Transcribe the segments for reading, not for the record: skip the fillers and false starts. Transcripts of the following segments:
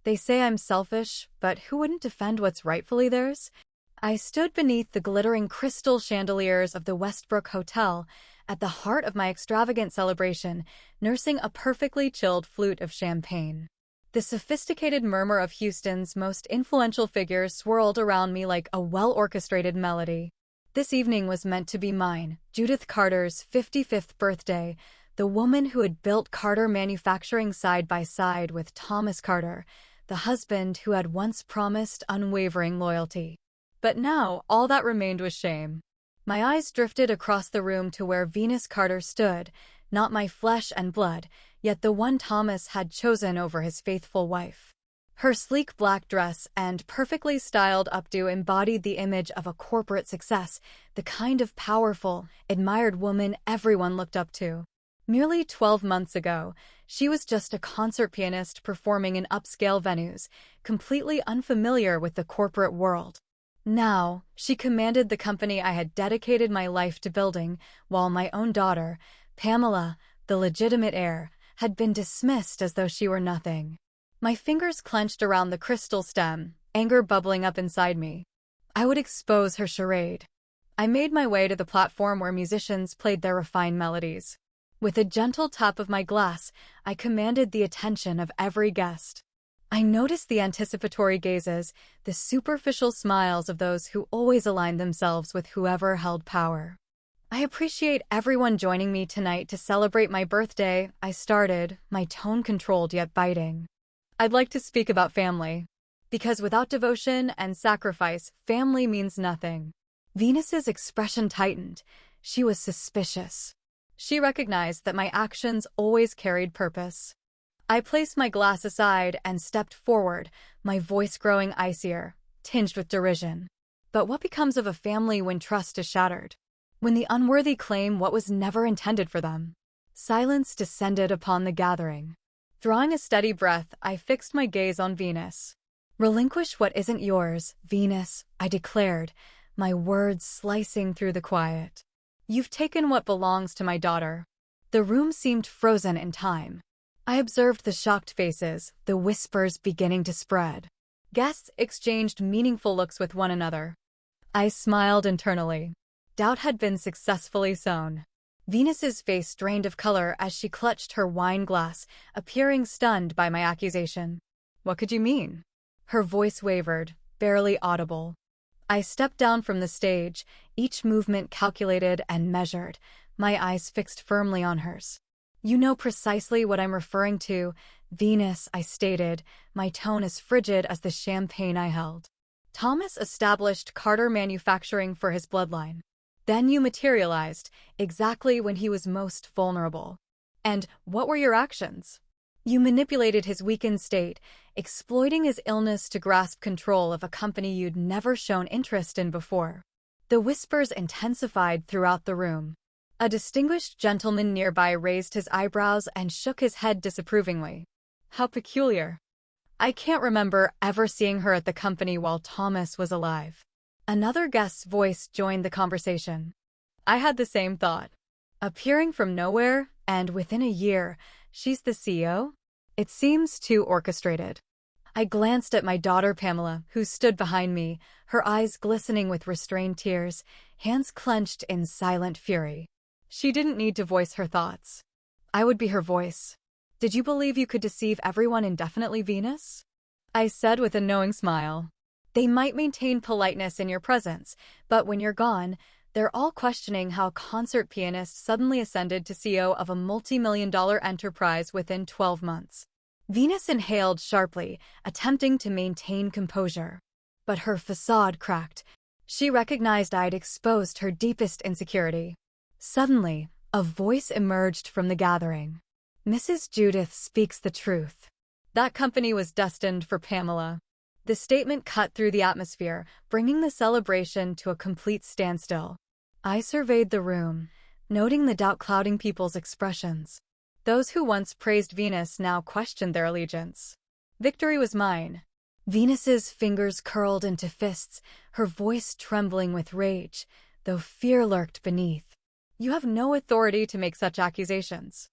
They say I'm selfish, but who wouldn't defend what's rightfully theirs? I stood beneath the glittering crystal chandeliers of the Westbrook Hotel, at the heart of my extravagant celebration, nursing a perfectly chilled flute of champagne. The sophisticated murmur of Houston's most influential figures swirled around me like a well-orchestrated melody. This evening was meant to be mine, Judith Carter's 55th birthday, the woman who had built Carter Manufacturing side by side with Thomas Carter, the husband who had once promised unwavering loyalty. But now, all that remained was shame. My eyes drifted across the room to where Venus Carter stood, not my flesh and blood, yet the one Thomas had chosen over his faithful wife. Her sleek black dress and perfectly styled updo embodied the image of a corporate success, the kind of powerful, admired woman everyone looked up to. Nearly 12 months ago, she was just a concert pianist performing in upscale venues, completely unfamiliar with the corporate world. Now, she commanded the company I had dedicated my life to building, while my own daughter, Pamela, the legitimate heir, had been dismissed as though she were nothing. My fingers clenched around the crystal stem, anger bubbling up inside me. I would expose her charade. I made my way to the platform where musicians played their refined melodies. With a gentle tap of my glass, I commanded the attention of every guest. I noticed the anticipatory gazes, the superficial smiles of those who always aligned themselves with whoever held power. I appreciate everyone joining me tonight to celebrate my birthday, I started, my tone controlled yet biting. I'd like to speak about family. Because without devotion and sacrifice, family means nothing. Venus's expression tightened. She was suspicious. She recognized that my actions always carried purpose. I placed my glass aside and stepped forward, my voice growing icier, tinged with derision. But what becomes of a family when trust is shattered? When the unworthy claim what was never intended for them? Silence descended upon the gathering. Drawing a steady breath, I fixed my gaze on Venus. "Relinquish what isn't yours, Venus," I declared, my words slicing through the quiet. "You've taken what belongs to my daughter." The room seemed frozen in time. I observed the shocked faces, the whispers beginning to spread. Guests exchanged meaningful looks with one another. I smiled internally. Doubt had been successfully sown. Venus's face drained of color as she clutched her wine glass, appearing stunned by my accusation. "What could you mean?" Her voice wavered, barely audible. I stepped down from the stage, each movement calculated and measured, my eyes fixed firmly on hers. "You know precisely what I'm referring to, Venus," I stated, my tone as frigid as the champagne I held. "Thomas established Carter Manufacturing for his bloodline. Then you materialized, exactly when he was most vulnerable. And what were your actions? You manipulated his weakened state, exploiting his illness to grasp control of a company you'd never shown interest in before." The whispers intensified throughout the room. A distinguished gentleman nearby raised his eyebrows and shook his head disapprovingly. "How peculiar. I can't remember ever seeing her at the company while Thomas was alive." Another guest's voice joined the conversation. "I had the same thought. Appearing from nowhere, and within a year, she's the CEO? It seems too orchestrated." I glanced at my daughter Pamela, who stood behind me, her eyes glistening with restrained tears, hands clenched in silent fury. She didn't need to voice her thoughts. I would be her voice. "Did you believe you could deceive everyone indefinitely, Venus?" I said with a knowing smile. "They might maintain politeness in your presence, but when you're gone, they're all questioning how a concert pianist suddenly ascended to CEO of a multi-million-dollar enterprise within 12 months. Venus inhaled sharply, attempting to maintain composure. But her facade cracked. She recognized I'd exposed her deepest insecurity. Suddenly, a voice emerged from the gathering. "Mrs. Judith speaks the truth. That company was destined for Pamela." The statement cut through the atmosphere, bringing the celebration to a complete standstill. I surveyed the room, noting the doubt clouding people's expressions. Those who once praised Venus now questioned their allegiance. Victory was mine. Venus's fingers curled into fists, her voice trembling with rage, though fear lurked beneath. "You have no authority to make such accusations."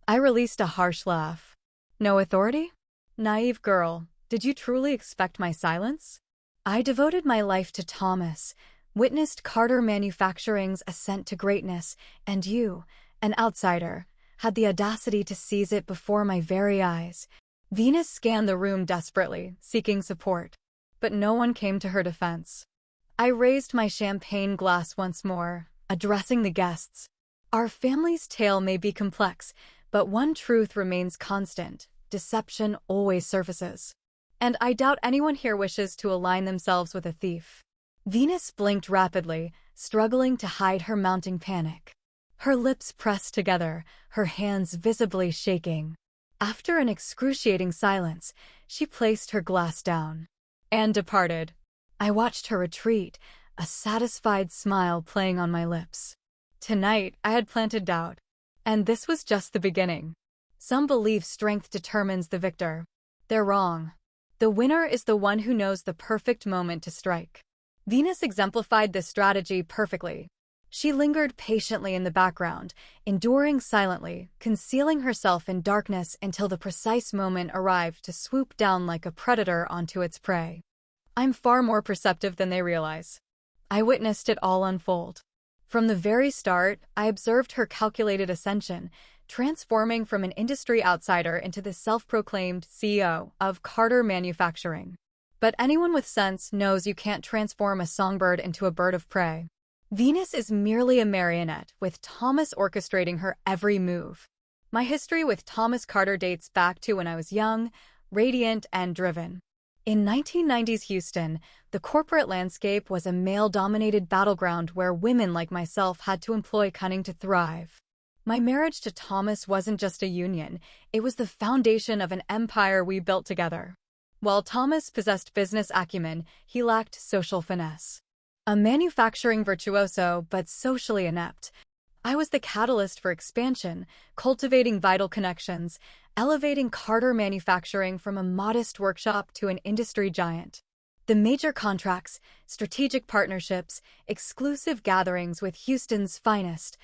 I released a harsh laugh. "No authority? Naive girl, Did you truly expect my silence? I devoted my life to Thomas, witnessed Carter Manufacturing's ascent to greatness, and you, an outsider, had the audacity to seize it before my very eyes. Venus scanned the room desperately, seeking support. But no one came to her defense. I raised my champagne glass once more, addressing the guests. Our family's tale may be complex, but one truth remains constant: deception always surfaces. And I doubt anyone here wishes to align themselves with a thief. Venus blinked rapidly, struggling to hide her mounting panic. Her lips pressed together, her hands visibly shaking. After an excruciating silence, she placed her glass down and departed. I watched her retreat, a satisfied smile playing on my lips. Tonight, I had planted doubt. And this was just the beginning. Some believe strength determines the victor. They're wrong. The winner is the one who knows the perfect moment to strike. Venus exemplified this strategy perfectly. She lingered patiently in the background, enduring silently, concealing herself in darkness until the precise moment arrived to swoop down like a predator onto its prey. I'm far more perceptive than they realize. I witnessed it all unfold. From the very start, I observed her calculated ascension, transforming from an industry outsider into the self-proclaimed CEO of Carter Manufacturing. But anyone with sense knows you can't transform a songbird into a bird of prey. Venus is merely a marionette, with Thomas orchestrating her every move. My history with Thomas Carter dates back to when I was young, radiant, and driven. In 1990s Houston, the corporate landscape was a male-dominated battleground where women like myself had to employ cunning to thrive. My marriage to Thomas wasn't just a union, it was the foundation of an empire we built together. While Thomas possessed business acumen, he lacked social finesse. A manufacturing virtuoso, but socially inept, I was the catalyst for expansion, cultivating vital connections, elevating Carter Manufacturing from a modest workshop to an industry giant. The major contracts, strategic partnerships, exclusive gatherings with Houston's finest,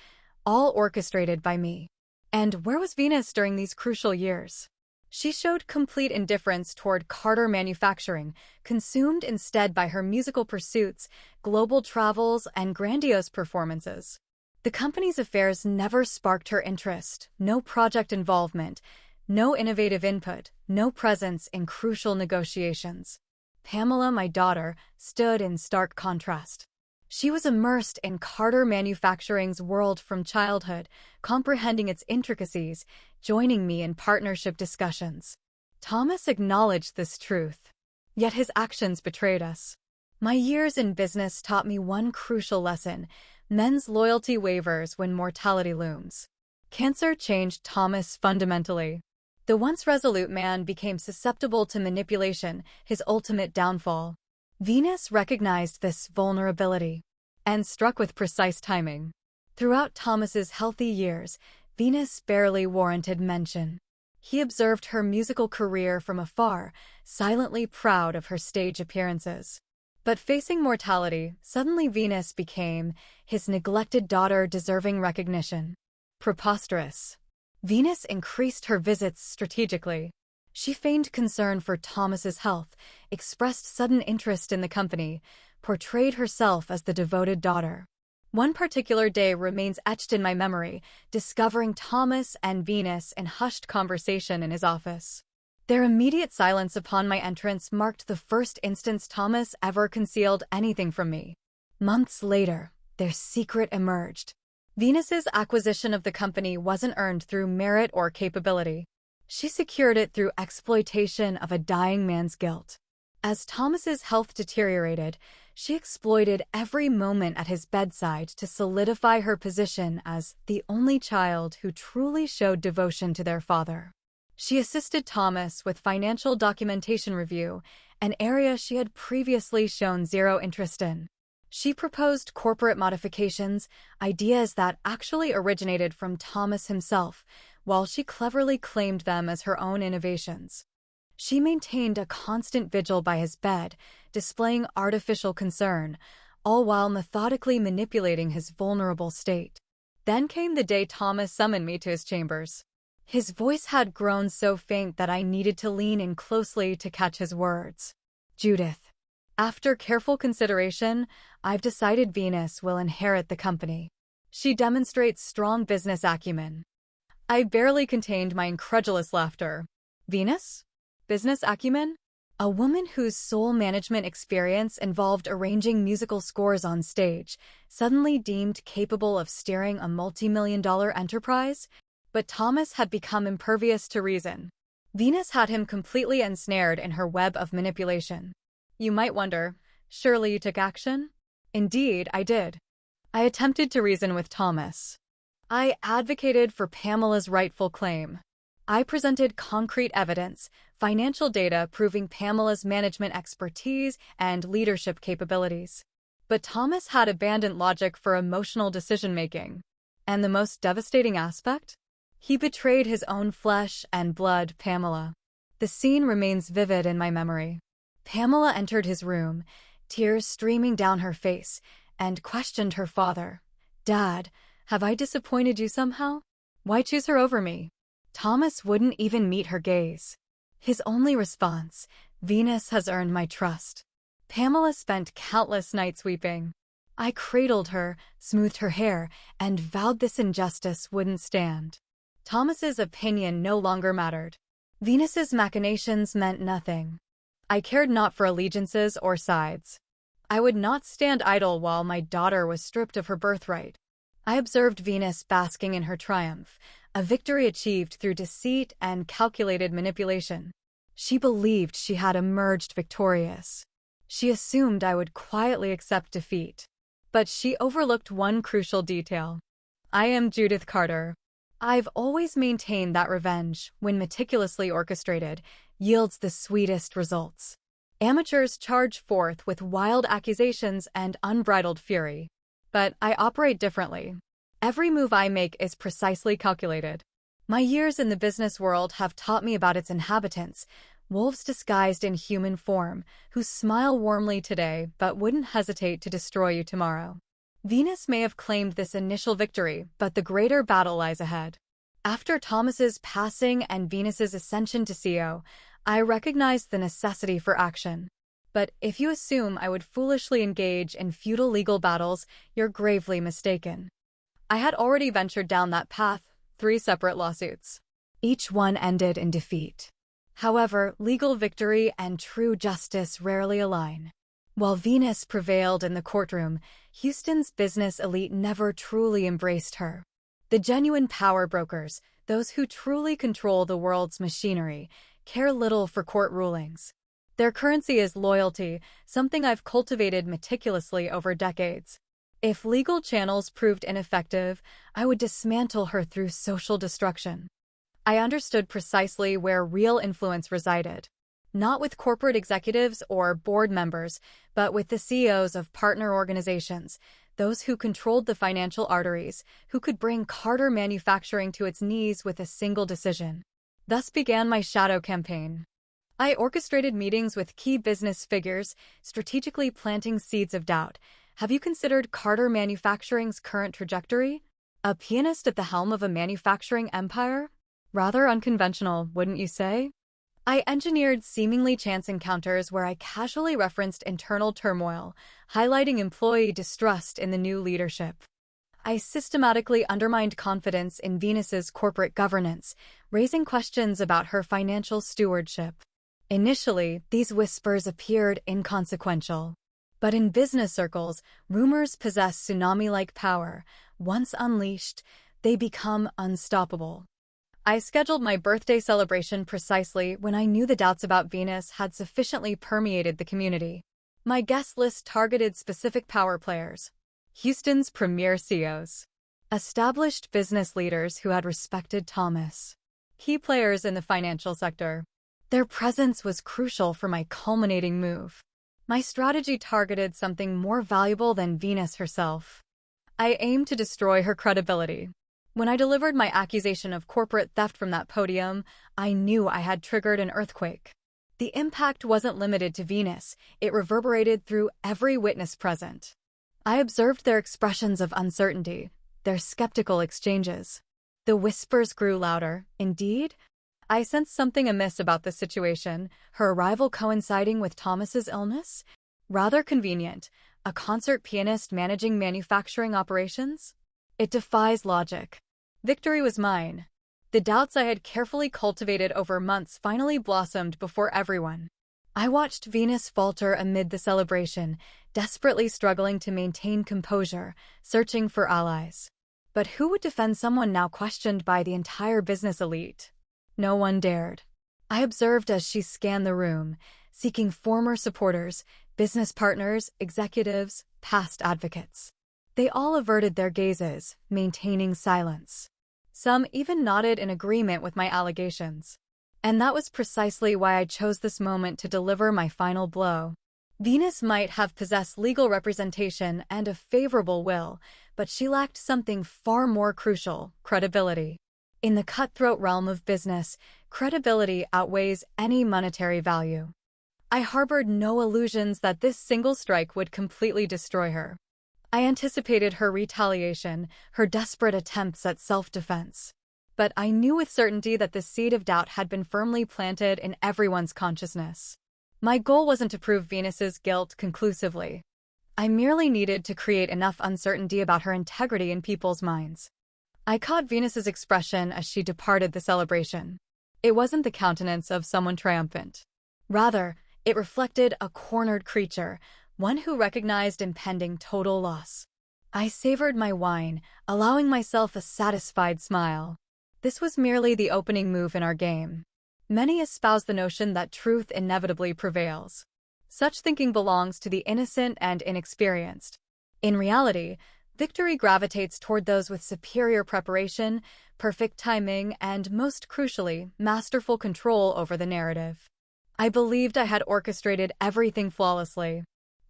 all orchestrated by me. And where was Venus during these crucial years? She showed complete indifference toward Carter Manufacturing, consumed instead by her musical pursuits, global travels, and grandiose performances. The company's affairs never sparked her interest, no project involvement, no innovative input, no presence in crucial negotiations. Pamela, my daughter, stood in stark contrast. She was immersed in Carter Manufacturing's world from childhood, comprehending its intricacies, joining me in partnership discussions. Thomas acknowledged this truth, yet his actions betrayed us. My years in business taught me one crucial lesson: men's loyalty wavers when mortality looms. Cancer changed Thomas fundamentally. The once resolute man became susceptible to manipulation, his ultimate downfall. Venus recognized this vulnerability and struck with precise timing. Throughout Thomas's healthy years, Venus barely warranted mention. He observed her musical career from afar, silently proud of her stage appearances. But facing mortality, suddenly Venus became his neglected daughter, deserving recognition. Preposterous. Venus increased her visits strategically. She feigned concern for Thomas's health, expressed sudden interest in the company, portrayed herself as the devoted daughter. One particular day remains etched in my memory, discovering Thomas and Venus in hushed conversation in his office. Their immediate silence upon my entrance marked the first instance Thomas ever concealed anything from me. Months later, their secret emerged. Venus's acquisition of the company wasn't earned through merit or capability. She secured it through exploitation of a dying man's guilt. As Thomas's health deteriorated, she exploited every moment at his bedside to solidify her position as the only child who truly showed devotion to their father. She assisted Thomas with financial documentation review, an area she had previously shown zero interest in. She proposed corporate modifications, ideas that actually originated from Thomas himself, while she cleverly claimed them as her own innovations. She maintained a constant vigil by his bed, displaying artificial concern, all while methodically manipulating his vulnerable state. Then came the day Thomas summoned me to his chambers. His voice had grown so faint that I needed to lean in closely to catch his words. Judith, after careful consideration, I've decided Venus will inherit the company. She demonstrates strong business acumen. I barely contained my incredulous laughter. Venus? Business acumen? A woman whose sole management experience involved arranging musical scores on stage, suddenly deemed capable of steering a multi-million-dollar enterprise? But Thomas had become impervious to reason. Venus had him completely ensnared in her web of manipulation. You might wonder, surely you took action? Indeed, I did. I attempted to reason with Thomas. I advocated for Pamela's rightful claim. I presented concrete evidence, financial data proving Pamela's management expertise and leadership capabilities. But Thomas had abandoned logic for emotional decision-making. And the most devastating aspect? He betrayed his own flesh and blood, Pamela. The scene remains vivid in my memory. Pamela entered his room, tears streaming down her face, and questioned her father. Dad, have I disappointed you somehow? Why choose her over me? Thomas wouldn't even meet her gaze. His only response, Venus has earned my trust. Pamela spent countless nights weeping. I cradled her, smoothed her hair, and vowed this injustice wouldn't stand. Thomas's opinion no longer mattered. Venus's machinations meant nothing. I cared not for allegiances or sides. I would not stand idle while my daughter was stripped of her birthright. I observed Venus basking in her triumph, a victory achieved through deceit and calculated manipulation. She believed she had emerged victorious. She assumed I would quietly accept defeat. But she overlooked one crucial detail. I am Judith Carter. I've always maintained that revenge, when meticulously orchestrated, yields the sweetest results. Amateurs charge forth with wild accusations and unbridled fury. But I operate differently. Every move I make is precisely calculated. My years in the business world have taught me about its inhabitants, wolves disguised in human form, who smile warmly today but wouldn't hesitate to destroy you tomorrow. Venus may have claimed this initial victory, but the greater battle lies ahead. After Thomas's passing and Venus's ascension to CEO, I recognized the necessity for action. But if you assume I would foolishly engage in futile legal battles, you're gravely mistaken. I had already ventured down that path, 3 separate lawsuits. Each one ended in defeat. However, legal victory and true justice rarely align. While Venus prevailed in the courtroom, Houston's business elite never truly embraced her. The genuine power brokers, those who truly control the world's machinery, care little for court rulings. Their currency is loyalty, something I've cultivated meticulously over decades. If legal channels proved ineffective, I would dismantle her through social destruction. I understood precisely where real influence resided. Not with corporate executives or board members, but with the CEOs of partner organizations, those who controlled the financial arteries, who could bring Carter Manufacturing to its knees with a single decision. Thus began my shadow campaign. I orchestrated meetings with key business figures, strategically planting seeds of doubt. Have you considered Carter Manufacturing's current trajectory? A pianist at the helm of a manufacturing empire? Rather unconventional, wouldn't you say? I engineered seemingly chance encounters where I casually referenced internal turmoil, highlighting employee distrust in the new leadership. I systematically undermined confidence in Venus's corporate governance, raising questions about her financial stewardship. Initially, these whispers appeared inconsequential. But in business circles, rumors possess tsunami-like power. Once unleashed, they become unstoppable. I scheduled my birthday celebration precisely when I knew the doubts about Venus had sufficiently permeated the community. My guest list targeted specific power players. Houston's premier CEOs. Established business leaders who had respected Thomas. Key players in the financial sector. Their presence was crucial for my culminating move. My strategy targeted something more valuable than Venus herself. I aimed to destroy her credibility. When I delivered my accusation of corporate theft from that podium, I knew I had triggered an earthquake. The impact wasn't limited to Venus, it reverberated through every witness present. I observed their expressions of uncertainty, their skeptical exchanges. The whispers grew louder. Indeed, I sensed something amiss about the situation, her arrival coinciding with Thomas's illness. Rather convenient. A concert pianist managing manufacturing operations? It defies logic. Victory was mine. The doubts I had carefully cultivated over months finally blossomed before everyone. I watched Venus falter amid the celebration, desperately struggling to maintain composure, searching for allies. But who would defend someone now questioned by the entire business elite? No one dared. I observed as she scanned the room, seeking former supporters, business partners, executives, past advocates. They all averted their gazes, maintaining silence. Some even nodded in agreement with my allegations. And that was precisely why I chose this moment to deliver my final blow. Venus might have possessed legal representation and a favorable will, but she lacked something far more crucial: credibility. In the cutthroat realm of business, credibility outweighs any monetary value. I harbored no illusions that this single strike would completely destroy her. I anticipated her retaliation, her desperate attempts at self-defense. But I knew with certainty that the seed of doubt had been firmly planted in everyone's consciousness. My goal wasn't to prove Venus's guilt conclusively. I merely needed to create enough uncertainty about her integrity in people's minds. I caught Venus's expression as she departed the celebration. It wasn't the countenance of someone triumphant. Rather, it reflected a cornered creature, one who recognized impending total loss. I savored my wine, allowing myself a satisfied smile. This was merely the opening move in our game. Many espouse the notion that truth inevitably prevails. Such thinking belongs to the innocent and inexperienced. In reality, victory gravitates toward those with superior preparation, perfect timing, and, most crucially, masterful control over the narrative. I believed I had orchestrated everything flawlessly.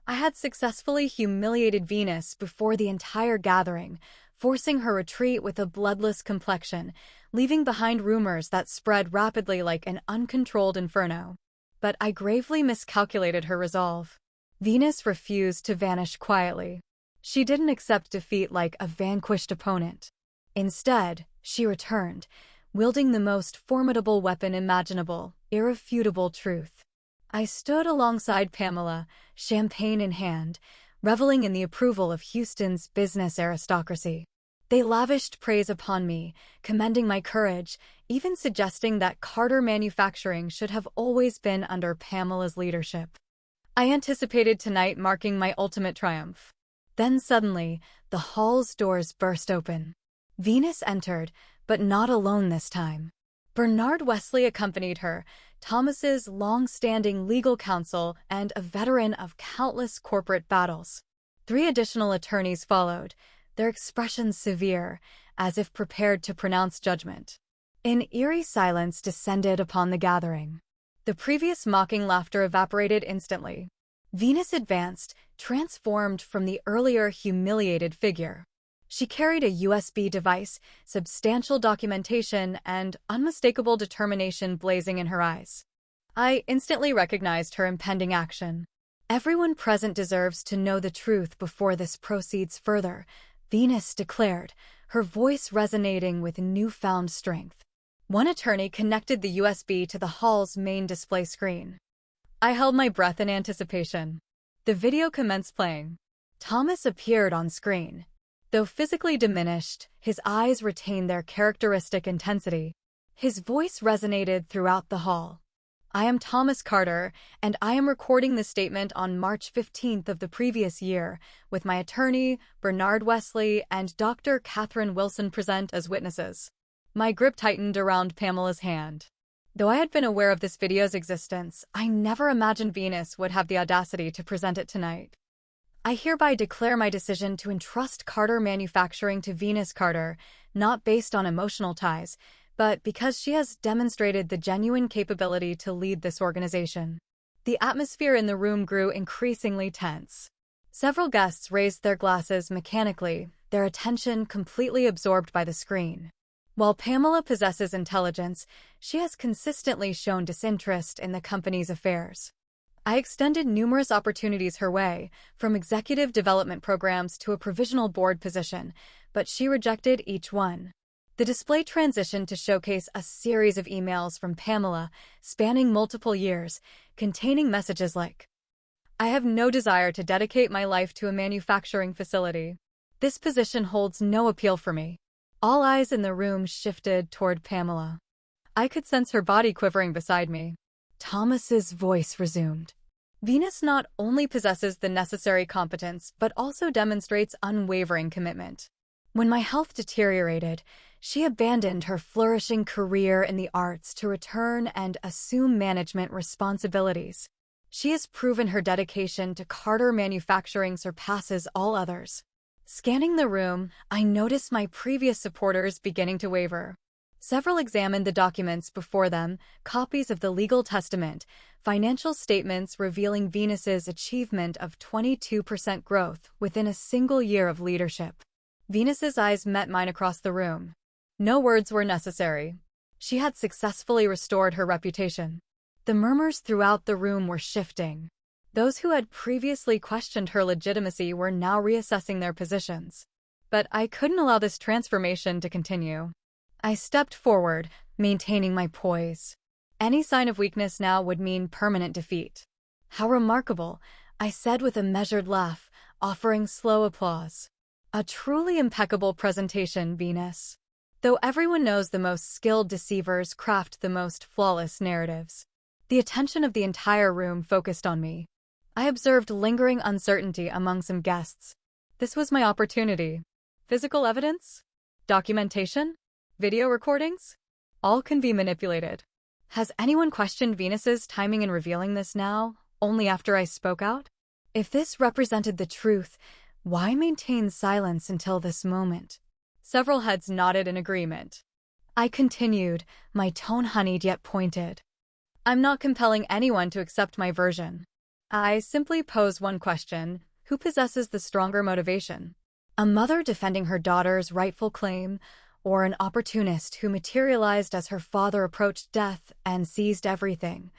I had successfully humiliated Venus before the entire gathering, forcing her retreat with a bloodless complexion, leaving behind rumors that spread rapidly like an uncontrolled inferno. But I gravely miscalculated her resolve. Venus refused to vanish quietly. She didn't accept defeat like a vanquished opponent. Instead, she returned, wielding the most formidable weapon imaginable: irrefutable truth. I stood alongside Pamela, champagne in hand, reveling in the approval of Houston's business aristocracy. They lavished praise upon me, commending my courage, even suggesting that Carter Manufacturing should have always been under Pamela's leadership. I anticipated tonight marking my ultimate triumph. Then suddenly, the hall's doors burst open. Venus entered, but not alone this time. Bernard Wesley accompanied her, Thomas's long-standing legal counsel and a veteran of countless corporate battles. 3 additional attorneys followed, their expressions severe, as if prepared to pronounce judgment. An eerie silence descended upon the gathering. The previous mocking laughter evaporated instantly. Venus advanced, transformed from the earlier humiliated figure. She carried a USB device, substantial documentation, and unmistakable determination blazing in her eyes. I instantly recognized her impending action. Everyone present deserves to know the truth before this proceeds further, Venus declared, her voice resonating with newfound strength. One attorney connected the USB to the hall's main display screen. I held my breath in anticipation. The video commenced playing. Thomas appeared on screen. Though physically diminished, his eyes retained their characteristic intensity. His voice resonated throughout the hall. I am Thomas Carter, and I am recording this statement on March 15th of the previous year, with my attorney, Bernard Wesley, and Dr. Catherine Wilson present as witnesses. My grip tightened around Pamela's hand. Though I had been aware of this video's existence, I never imagined Venus would have the audacity to present it tonight. I hereby declare my decision to entrust Carter Manufacturing to Venus Carter, not based on emotional ties, but because she has demonstrated the genuine capability to lead this organization. The atmosphere in the room grew increasingly tense. Several guests raised their glasses mechanically, their attention completely absorbed by the screen. While Pamela possesses intelligence, she has consistently shown disinterest in the company's affairs. I extended numerous opportunities her way, from executive development programs to a provisional board position, but she rejected each one. The display transitioned to showcase a series of emails from Pamela, spanning multiple years, containing messages like, "I have no desire to dedicate my life to a manufacturing facility. This position holds no appeal for me." All eyes in the room shifted toward Pamela. I could sense her body quivering beside me. Thomas's voice resumed. "Venus not only possesses the necessary competence, but also demonstrates unwavering commitment. When my health deteriorated, she abandoned her flourishing career in the arts to return and assume management responsibilities. She has proven her dedication to Carter Manufacturing surpasses all others." Scanning the room, I noticed my previous supporters beginning to waver. Several examined the documents before them, copies of the legal testament, financial statements revealing Venus's achievement of 22% growth within a single year of leadership. Venus's eyes met mine across the room. No words were necessary. She had successfully restored her reputation. The murmurs throughout the room were shifting. Those who had previously questioned her legitimacy were now reassessing their positions. But I couldn't allow this transformation to continue. I stepped forward, maintaining my poise. Any sign of weakness now would mean permanent defeat. "How remarkable," I said with a measured laugh, offering slow applause. "A truly impeccable presentation, Venus." Though everyone knows the most skilled deceivers craft the most flawless narratives. The attention of the entire room focused on me. I observed lingering uncertainty among some guests. This was my opportunity. Physical evidence? Documentation? Video recordings? All can be manipulated. Has anyone questioned Venus's timing in revealing this now, only after I spoke out? If this represented the truth, why maintain silence until this moment? Several heads nodded in agreement. I continued, my tone honeyed yet pointed. "I'm not compelling anyone to accept my version. I simply pose one question: who possesses the stronger motivation? A mother defending her daughter's rightful claim, or an opportunist who materialized as her father approached death and seized everything?"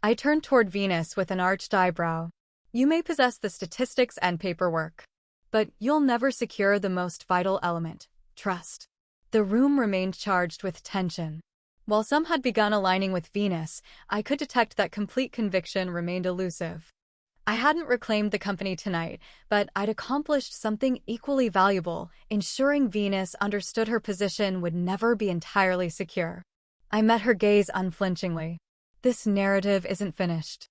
I turned toward Venus with an arched eyebrow. "You may possess the statistics and paperwork, but you'll never secure the most vital element: trust." The room remained charged with tension. While some had begun aligning with Venus, I could detect that complete conviction remained elusive. I hadn't reclaimed the company tonight, but I'd accomplished something equally valuable, ensuring Venus understood her position would never be entirely secure. I met her gaze unflinchingly. "This narrative isn't finished."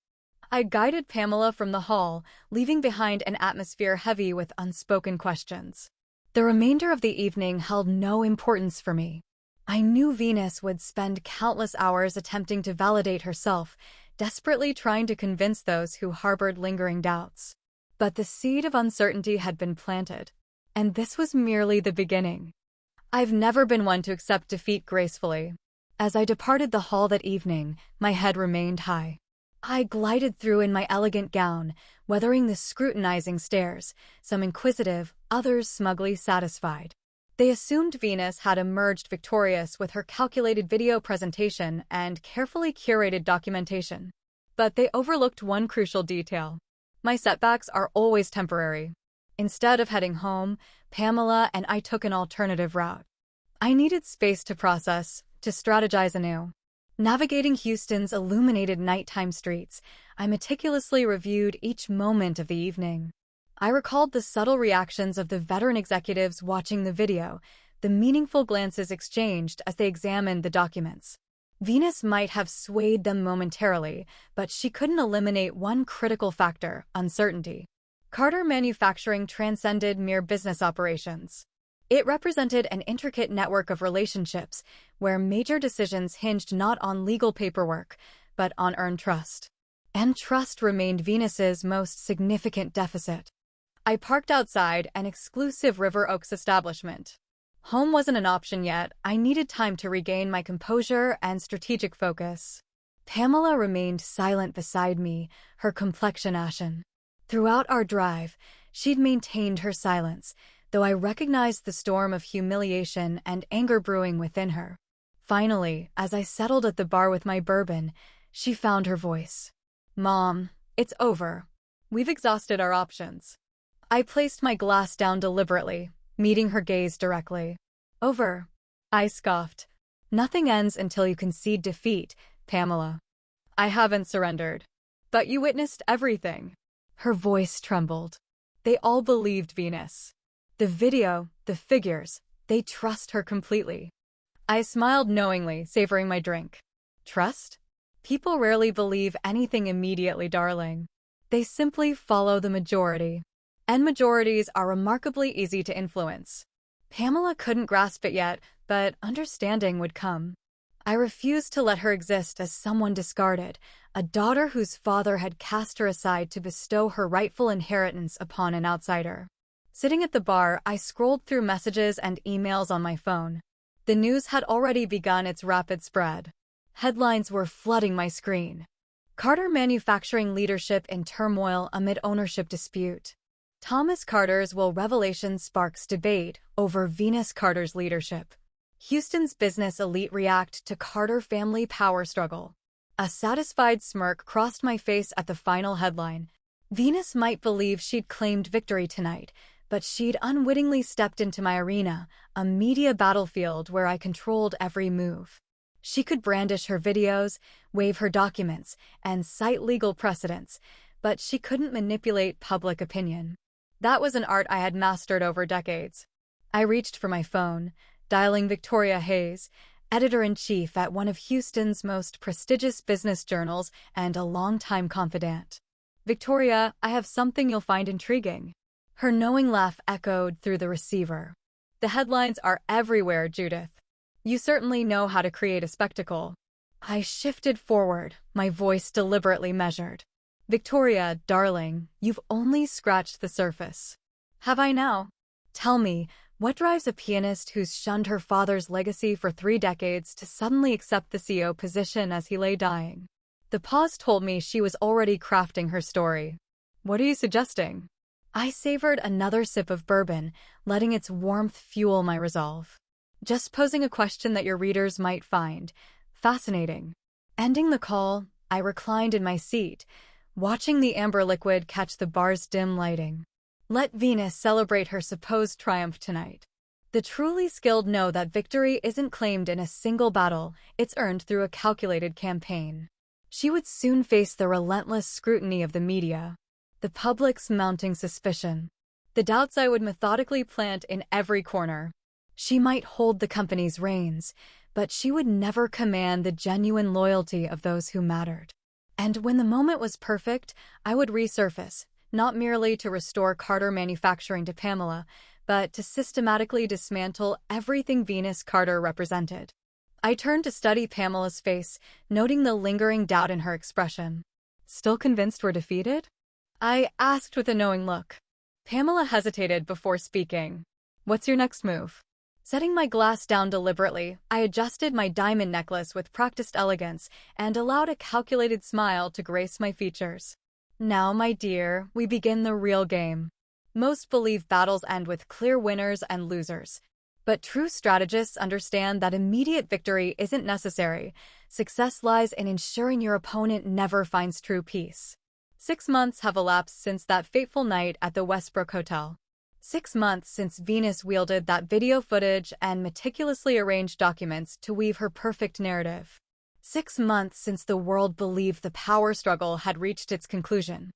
I guided Pamela from the hall, leaving behind an atmosphere heavy with unspoken questions. The remainder of the evening held no importance for me. I knew Venus would spend countless hours attempting to validate herself, desperately trying to convince those who harbored lingering doubts. But the seed of uncertainty had been planted, and this was merely the beginning. I've never been one to accept defeat gracefully. As I departed the hall that evening, my head remained high. I glided through in my elegant gown, weathering the scrutinizing stares, some inquisitive, others smugly satisfied. They assumed Venus had emerged victorious with her calculated video presentation and carefully curated documentation. But they overlooked one crucial detail. My setbacks are always temporary. Instead of heading home, Pamela and I took an alternative route. I needed space to process, to strategize anew. Navigating Houston's illuminated nighttime streets, I meticulously reviewed each moment of the evening. I recalled the subtle reactions of the veteran executives watching the video, the meaningful glances exchanged as they examined the documents. Venus might have swayed them momentarily, but she couldn't eliminate one critical factor: uncertainty. Carter Manufacturing transcended mere business operations. It represented an intricate network of relationships where major decisions hinged not on legal paperwork, but on earned trust. And trust remained Venus's most significant deficit. I parked outside an exclusive River Oaks establishment. Home wasn't an option yet. I needed time to regain my composure and strategic focus. Pamela remained silent beside me, her complexion ashen. Throughout our drive, she'd maintained her silence, though I recognized the storm of humiliation and anger brewing within her. Finally, as I settled at the bar with my bourbon, she found her voice. "Mom, it's over. We've exhausted our options." I placed my glass down deliberately, meeting her gaze directly. "Over?" I scoffed. Nothing ends until you concede defeat, Pamela. I haven't surrendered. But you witnessed everything. Her voice trembled. They all believed Venus. The video, the figures, they trust her completely. I smiled knowingly, savoring my drink. Trust? People rarely believe anything immediately, darling. They simply follow the majority. And majorities are remarkably easy to influence. Pamela couldn't grasp it yet, but understanding would come. I refused to let her exist as someone discarded, a daughter whose father had cast her aside to bestow her rightful inheritance upon an outsider. Sitting at the bar, I scrolled through messages and emails on my phone. The news had already begun its rapid spread. Headlines were flooding my screen. Carter Manufacturing leadership in turmoil amid ownership dispute. Thomas Carter's will revelation sparks debate over Venus Carter's leadership. Houston's business elite react to Carter family power struggle. A satisfied smirk crossed my face at the final headline. Venus might believe she'd claimed victory tonight, but she'd unwittingly stepped into my arena, a media battlefield where I controlled every move. She could brandish her videos, wave her documents, and cite legal precedents, but she couldn't manipulate public opinion. That was an art I had mastered over decades. I reached for my phone, dialing Victoria Hayes, editor-in-chief at one of Houston's most prestigious business journals and a longtime confidant. Victoria, I have something you'll find intriguing. Her knowing laugh echoed through the receiver. The headlines are everywhere, Judith. You certainly know how to create a spectacle. I shifted forward, my voice deliberately measured. Victoria, darling, you've only scratched the surface. Have I now? Tell me, what drives a pianist who's shunned her father's legacy for 3 decades to suddenly accept the CEO position as he lay dying? The pause told me she was already crafting her story. What are you suggesting? I savored another sip of bourbon, letting its warmth fuel my resolve. Just posing a question that your readers might find fascinating. Ending the call, I reclined in my seat, watching the amber liquid catch the bar's dim lighting. Let Venus celebrate her supposed triumph tonight. The truly skilled know that victory isn't claimed in a single battle, it's earned through a calculated campaign. She would soon face the relentless scrutiny of the media, the public's mounting suspicion, the doubts I would methodically plant in every corner. She might hold the company's reins, but she would never command the genuine loyalty of those who mattered. And when the moment was perfect, I would resurface, not merely to restore Carter Manufacturing to Pamela, but to systematically dismantle everything Venus Carter represented. I turned to study Pamela's face, noting the lingering doubt in her expression. Still convinced we're defeated? I asked with a knowing look. Pamela hesitated before speaking. What's your next move? Setting my glass down deliberately, I adjusted my diamond necklace with practiced elegance and allowed a calculated smile to grace my features. Now, my dear, we begin the real game. Most believe battles end with clear winners and losers. But true strategists understand that immediate victory isn't necessary. Success lies in ensuring your opponent never finds true peace. 6 months have elapsed since that fateful night at the Westbrook Hotel. 6 months since Venus wielded that video footage and meticulously arranged documents to weave her perfect narrative. 6 months since the world believed the power struggle had reached its conclusion.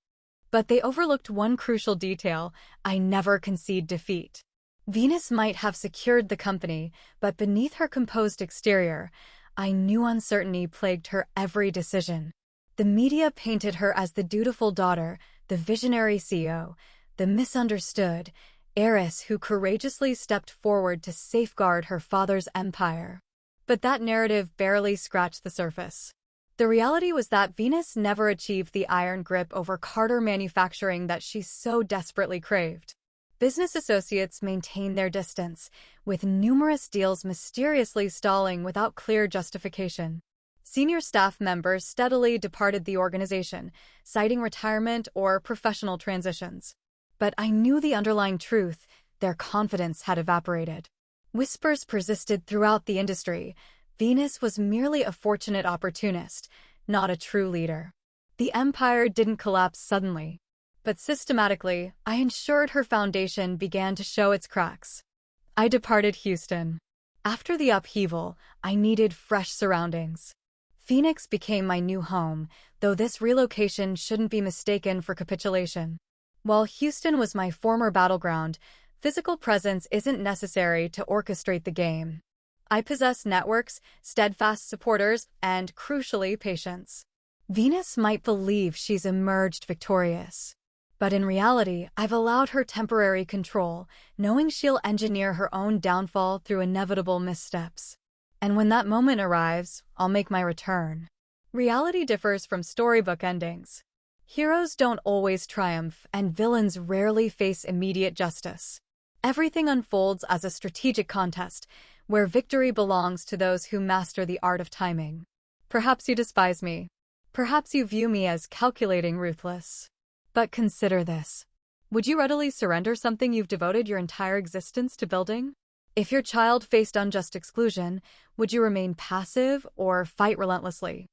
But they overlooked one crucial detail: I never concede defeat. Venus might have secured the company, but beneath her composed exterior, I knew uncertainty plagued her every decision. The media painted her as the dutiful daughter, the visionary CEO, the misunderstood heiress who courageously stepped forward to safeguard her father's empire. But that narrative barely scratched the surface. The reality was that Venus never achieved the iron grip over Carter Manufacturing that she so desperately craved. Business associates maintained their distance, with numerous deals mysteriously stalling without clear justification. Senior staff members steadily departed the organization, citing retirement or professional transitions. But I knew the underlying truth: their confidence had evaporated. Whispers persisted throughout the industry. Venus was merely a fortunate opportunist, not a true leader. The empire didn't collapse suddenly, but systematically, I ensured her foundation began to show its cracks. I departed Houston. After the upheaval, I needed fresh surroundings. Phoenix became my new home, though this relocation shouldn't be mistaken for capitulation. While Houston was my former battleground, physical presence isn't necessary to orchestrate the game. I possess networks, steadfast supporters, and, crucially, patience. Venus might believe she's emerged victorious. But in reality, I've allowed her temporary control, knowing she'll engineer her own downfall through inevitable missteps. And when that moment arrives, I'll make my return. Reality differs from storybook endings. Heroes don't always triumph, and villains rarely face immediate justice. Everything unfolds as a strategic contest, where victory belongs to those who master the art of timing. Perhaps you despise me. Perhaps you view me as calculating, ruthless. But consider this. Would you readily surrender something you've devoted your entire existence to building? If your child faced unjust exclusion, would you remain passive or fight relentlessly?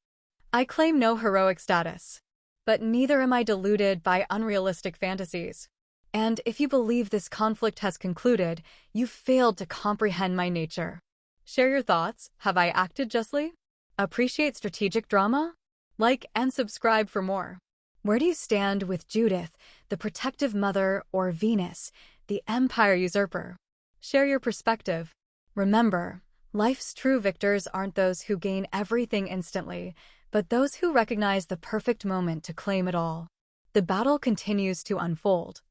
I claim no heroic status, but neither am I deluded by unrealistic fantasies. And if you believe this conflict has concluded, you've failed to comprehend my nature. Share your thoughts. Have I acted justly? Appreciate strategic drama? Like and subscribe for more. Where do you stand with Judith, the protective mother, or Venus, the empire usurper? Share your perspective. Remember, life's true victors aren't those who gain everything instantly, but those who recognize the perfect moment to claim it all. The battle continues to unfold,